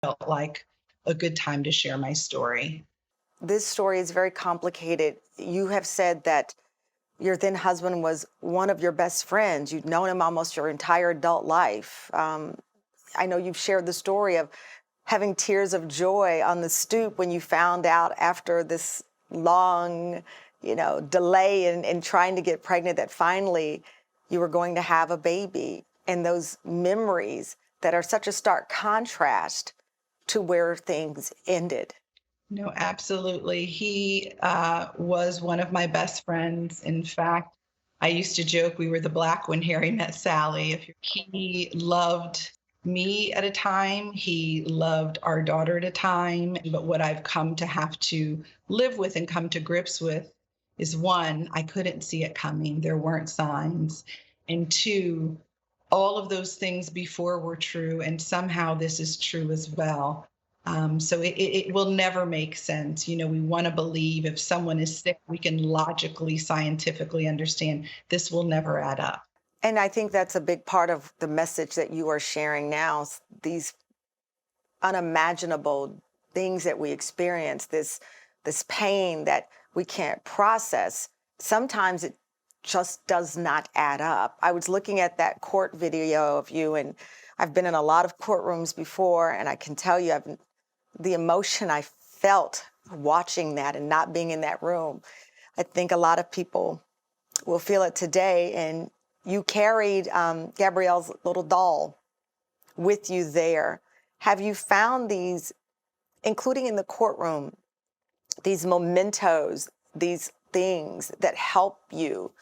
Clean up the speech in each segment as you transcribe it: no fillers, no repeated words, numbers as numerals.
felt like a good time to share my story. This story is very complicated. You have said that your then husband was one of your best friends. You'd known him almost your entire adult life. I know you've shared the story of having tears of joy on the stoop when you found out after this long, delay in trying to get pregnant that finally you were going to have a baby. And those memories that are such a stark contrast to where things ended. No, absolutely. He was one of my best friends. In fact, I used to joke we were the black when Harry met Sally. He loved me at a time, he loved our daughter at a time. But what I've come to have to live with and come to grips with is one, I couldn't see it coming. There weren't signs. And two, all of those things before were true, and somehow this is true as well. So it will never make sense. We want to believe if someone is sick, we can logically, scientifically understand this will never add up. And I think that's a big part of the message that you are sharing now, these unimaginable things that we experience, this pain that we can't process. Sometimes it just does not add up. I was looking at that court video of you, and I've been in a lot of courtrooms before, and I can tell you the emotion I felt watching that and not being in that room. I think a lot of people will feel it today. And you carried Gabrielle's little doll with you there. Have you found these, including in the courtroom, these mementos, these things that help you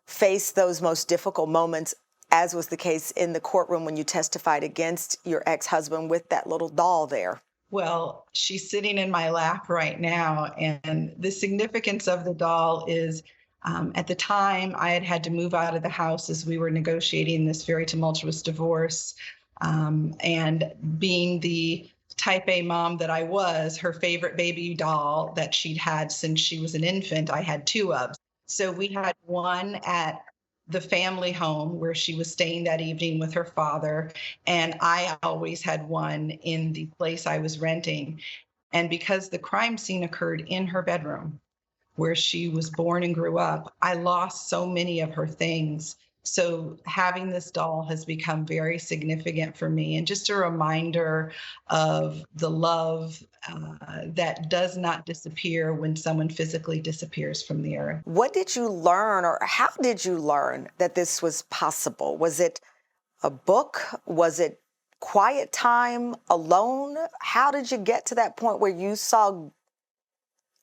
face those most difficult moments, as was the case in the courtroom when you testified against your ex-husband with that little doll there? Well, she's sitting in my lap right now. And the significance of the doll is at the time I had to move out of the house as we were negotiating this very tumultuous divorce. And being the type A mom that I was, her favorite baby doll that she'd had since she was an infant, I had two of. So we had one at the family home where she was staying that evening with her father. And I always had one in the place I was renting. And because the crime scene occurred in her bedroom where she was born and grew up, I lost so many of her things. So having this doll has become very significant for me, and just a reminder of the love that does not disappear when someone physically disappears from the earth. What did you learn, or how did you learn that this was possible? Was it a book? Was it quiet time alone? How did you get to that point where you saw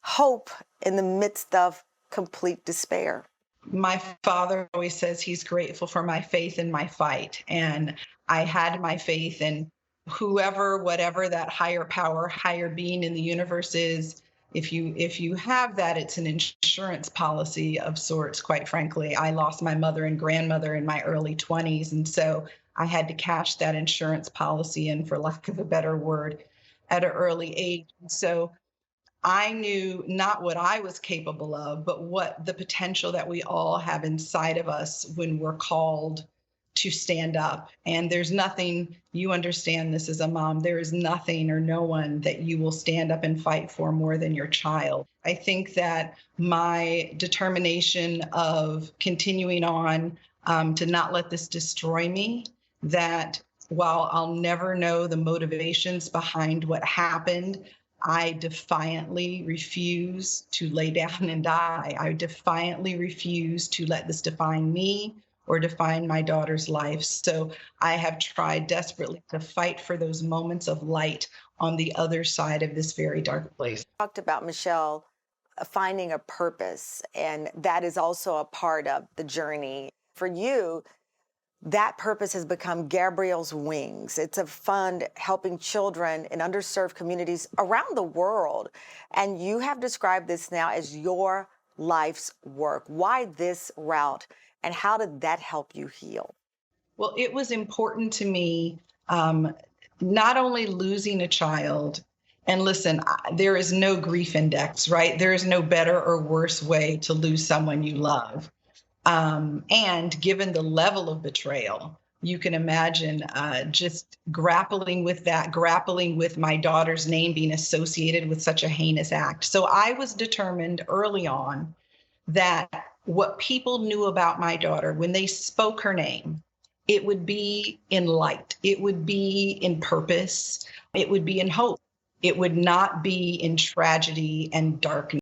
hope in the midst of complete despair? My father always says he's grateful for my faith in my fight. And I had my faith in whoever, whatever that higher power, higher being in the universe is. If you have that, it's an insurance policy of sorts, quite frankly. I lost my mother and grandmother in my early 20s. And so I had to cash that insurance policy in, for lack of a better word, at an early age. And so I knew not what I was capable of, but what the potential that we all have inside of us when we're called to stand up. And there's nothing, you understand this as a mom, there is nothing or no one that you will stand up and fight for more than your child. I think that my determination of continuing on to not let this destroy me, that while I'll never know the motivations behind what happened, I defiantly refuse to lay down and die. I defiantly refuse to let this define me or define my daughter's life. So I have tried desperately to fight for those moments of light on the other side of this very dark place. Talked about, Michelle, finding a purpose, and that is also a part of the journey. For you, that purpose has become Gabrielle's Wings. It's a fund helping children in underserved communities around the world. And you have described this now as your life's work. Why this route, and how did that help you heal? Well, it was important to me, not only losing a child, and listen, there is no grief index, right? There is no better or worse way to lose someone you love. And given the level of betrayal, you can imagine just grappling with that, grappling with my daughter's name being associated with such a heinous act. So I was determined early on that what people knew about my daughter when they spoke her name, it would be in light, it would be in purpose, it would be in hope. It would not be in tragedy and darkness.